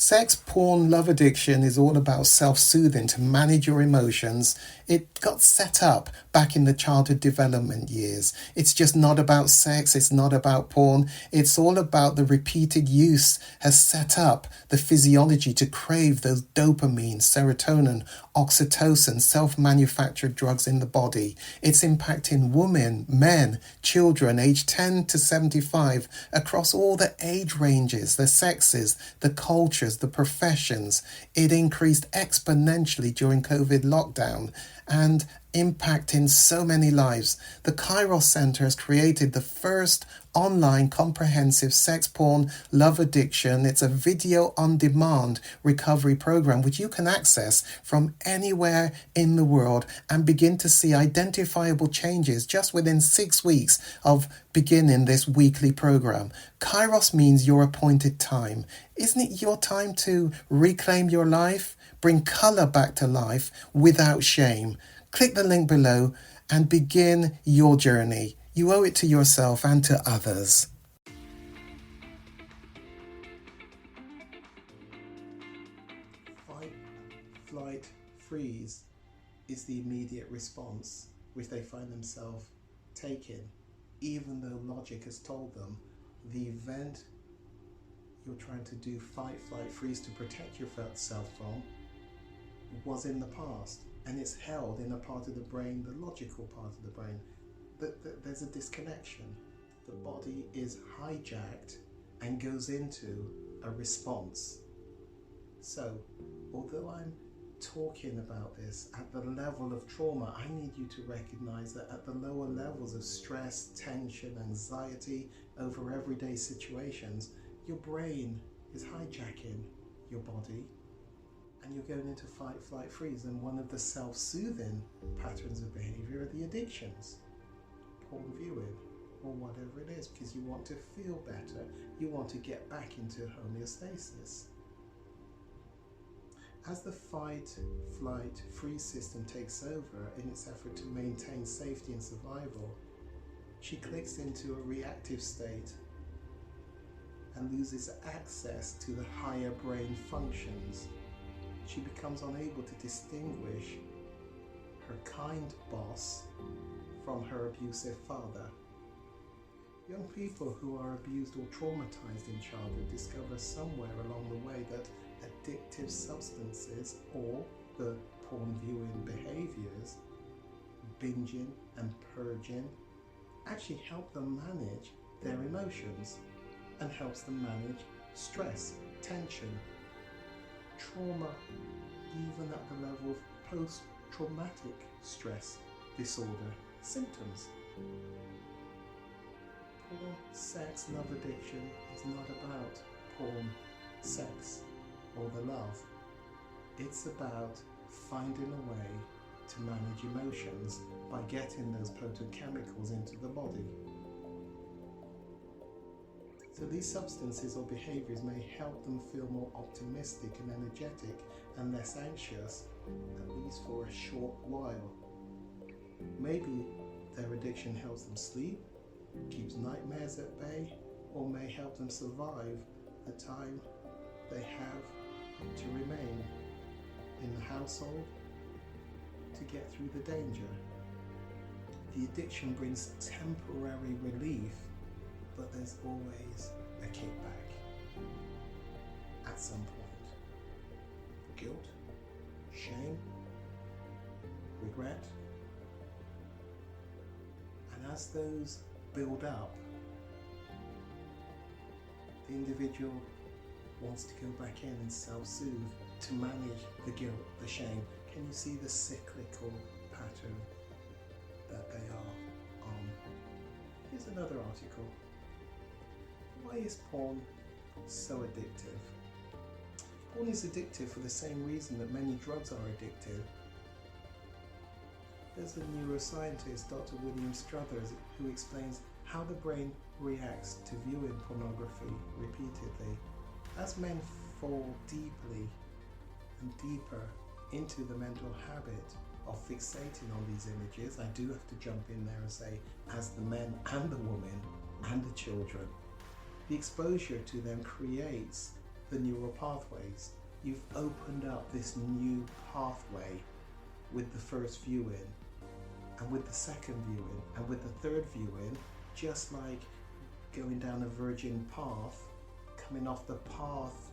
Sex, porn, love addiction is all about self-soothing to manage your emotions. It got set up back in the childhood development years. It's just not about sex, it's not about porn. It's all about the repeated use has set up the physiology to crave those dopamine, serotonin, oxytocin, self-manufactured drugs in the body. It's impacting women, men, children aged 10 to 75 across all the age ranges, the sexes, the cultures, the professions. It increased exponentially during COVID lockdown and impacting so many lives. The Kairos Centre has created the first online comprehensive sex, porn, love addiction. It's a video on demand recovery program which you can access from anywhere in the world and begin to see identifiable changes just within 6 weeks of beginning this weekly program. Kairos means your appointed time. Isn't it your time to reclaim your life? Bring colour back to life without shame. Click the link below and begin your journey. You owe it to yourself and to others. Fight, flight, freeze is the immediate response which they find themselves taking, even though logic has told them the event you're trying to do fight, flight, freeze to protect yourself from was in the past, and it's held in a part of the brain, the logical part of the brain. There's a disconnection. The body is hijacked and goes into a response. So, although I'm talking about this at the level of trauma, I need you to recognize that at the lower levels of stress, tension, anxiety over everyday situations, your brain is hijacking your body and you're going into fight, flight, freeze. And one of the self-soothing patterns of behavior are the addictions. Porn viewing or whatever it is, because you want to feel better, you want to get back into homeostasis. As the fight, flight, freeze system takes over in its effort to maintain safety and survival, she clicks into a reactive state and loses access to the higher brain functions. She becomes unable to distinguish her kind boss from her abusive father. Young people who are abused or traumatized in childhood discover somewhere along the way that addictive substances or the porn viewing behaviors, binging and purging, actually help them manage their emotions and helps them manage stress, tension, trauma, even at the level of post-traumatic stress disorder symptoms. Porn, sex, love addiction is not about porn, sex, or the love. It's about finding a way to manage emotions by getting those potent chemicals into the body. So these substances or behaviors may help them feel more optimistic and energetic and less anxious, at least for a short while. Maybe their addiction helps them sleep, keeps nightmares at bay, or may help them survive the time they have to remain in the household to get through the danger. The addiction brings temporary relief, but there's always a kickback at some point. Guilt, shame, regret. And as those build up, the individual wants to go back in and self-soothe to manage the guilt, the shame. Can you see the cyclical pattern that they are on? Here's another article. Why is porn so addictive? Porn is addictive for the same reason that many drugs are addictive. There's a neuroscientist, Dr. William Struthers, who explains how the brain reacts to viewing pornography repeatedly. As men fall deeply and deeper into the mental habit of fixating on these images, I do have to jump in there and say, as the men and the women and the children, the exposure to them creates the neural pathways. You've opened up this new pathway with the first viewing, and with the second viewing, and with the third viewing, just like going down a virgin path, coming off the path,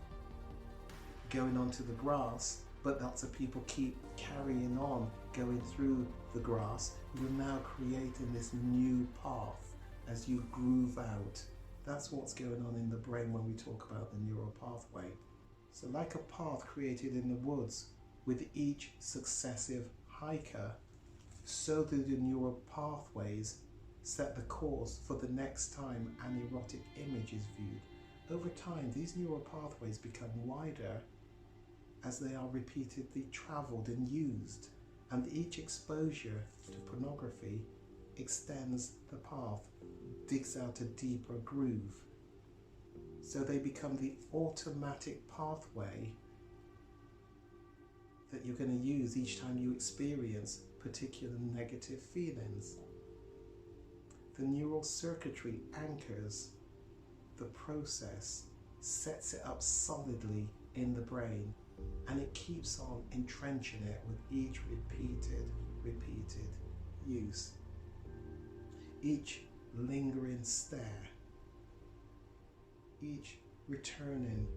going onto the grass, but lots of people keep carrying on going through the grass. You're now creating this new path as you groove out. That's what's going on in the brain when we talk about the neural pathway. So like a path created in the woods, with each successive hiker, so do the neural pathways set the course for the next time an erotic image is viewed. Over time, these neural pathways become wider as they are repeatedly travelled and used, and each exposure to pornography extends the path, digs out a deeper groove. So they become the automatic pathway that you're going to use each time you experience particular negative feelings. The neural circuitry anchors the process, sets it up solidly in the brain, and it keeps on entrenching it with each repeated use. Each lingering stare, each returning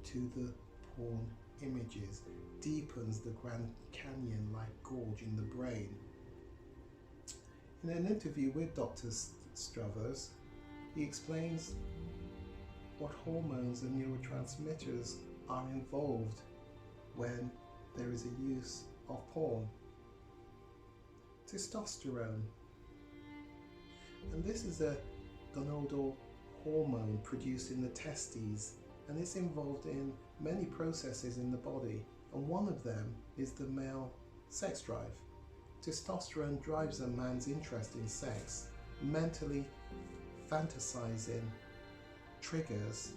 to the porn images deepens the Grand Canyon-like gorge in the brain. In an interview with Dr. Struthers, he explains what hormones and neurotransmitters are involved when there is a use of porn. Testosterone. And this is a gonadal hormone produced in the testes, and it's involved in many processes in the body, and one of them is the male sex drive. Testosterone drives a man's interest in sex. Mentally fantasizing triggers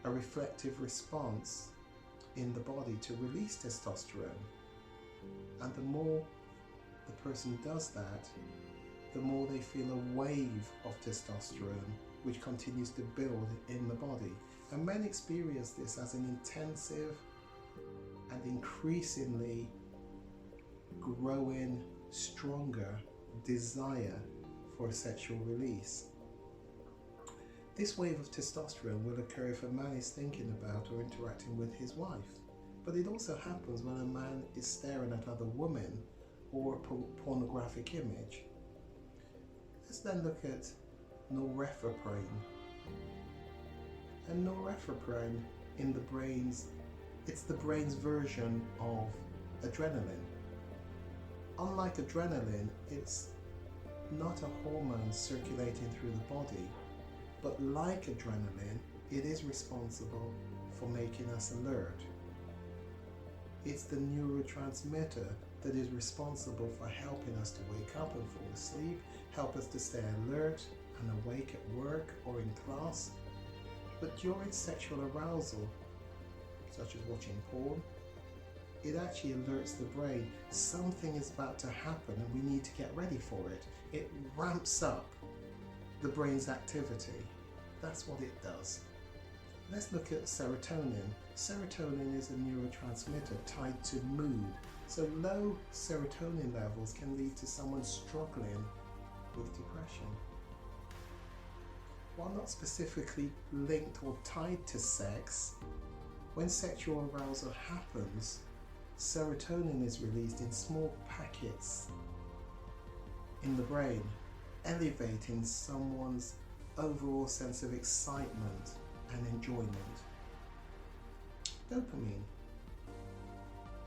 a reflective response in the body to release testosterone, and the more the person does that, the more they feel a wave of testosterone which continues to build in the body. And men experience this as an intensive and increasingly growing, stronger desire for a sexual release. This wave of testosterone will occur if a man is thinking about or interacting with his wife, but it also happens when a man is staring at other women or a pornographic image. Let's then look at norepinephrine. And norepinephrine in the brain's, it's the brain's version of adrenaline. Unlike adrenaline, it's not a hormone circulating through the body, but like adrenaline, it is responsible for making us alert. It's the neurotransmitter that is responsible for helping us to wake up and fall asleep, help us to stay alert and awake at work or in class. But during sexual arousal, such as watching porn, it actually alerts the brain something is about to happen and we need to get ready for it. It ramps up the brain's activity. That's what it does. Let's look at serotonin. Serotonin is a neurotransmitter tied to mood. So low serotonin levels can lead to someone struggling with depression. While not specifically linked or tied to sex, when sexual arousal happens, serotonin is released in small packets in the brain, elevating someone's overall sense of excitement and enjoyment. Dopamine.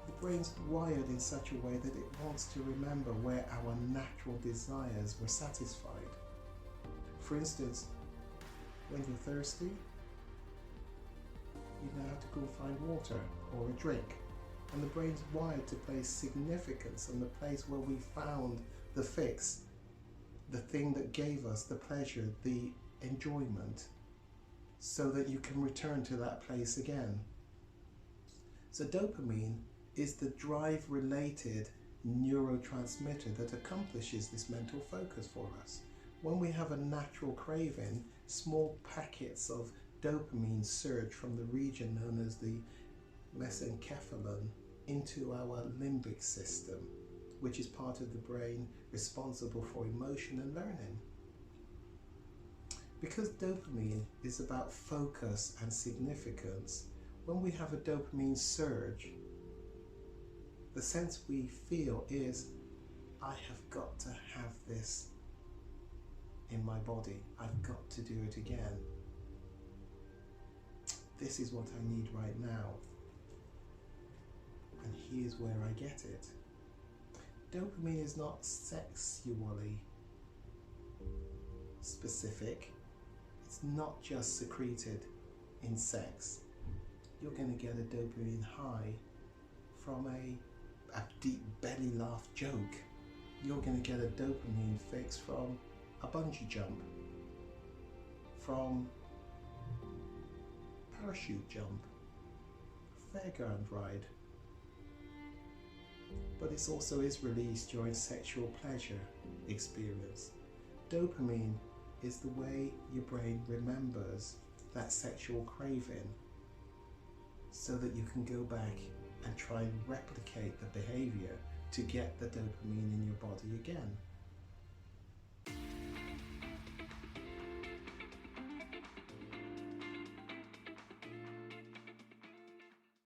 The brain's wired in such a way that it wants to remember where our natural desires were satisfied. For instance, when you're thirsty, you now have to go find water or a drink. And the brain's wired to place significance on the place where we found the fix, the thing that gave us the pleasure, the enjoyment, so that you can return to that place again. So dopamine is the drive-related neurotransmitter that accomplishes this mental focus for us. When we have a natural craving, small packets of dopamine surge from the region known as the mesencephalon into our limbic system, which is part of the brain responsible for emotion and learning. Because dopamine is about focus and significance, when we have a dopamine surge, the sense we feel is, I have got to have this in my body. I've got to do it again. This is what I need right now. And here's where I get it. Dopamine is not sexually specific. It's not just secreted in sex. You're going to get a dopamine high from a deep belly laugh joke. You're going to get a dopamine fix from a bungee jump, from parachute jump, fairground ride. But it also is released during sexual pleasure experience. Dopamine is the way your brain remembers that sexual craving so that you can go back and try and replicate the behaviour to get the dopamine in your body again.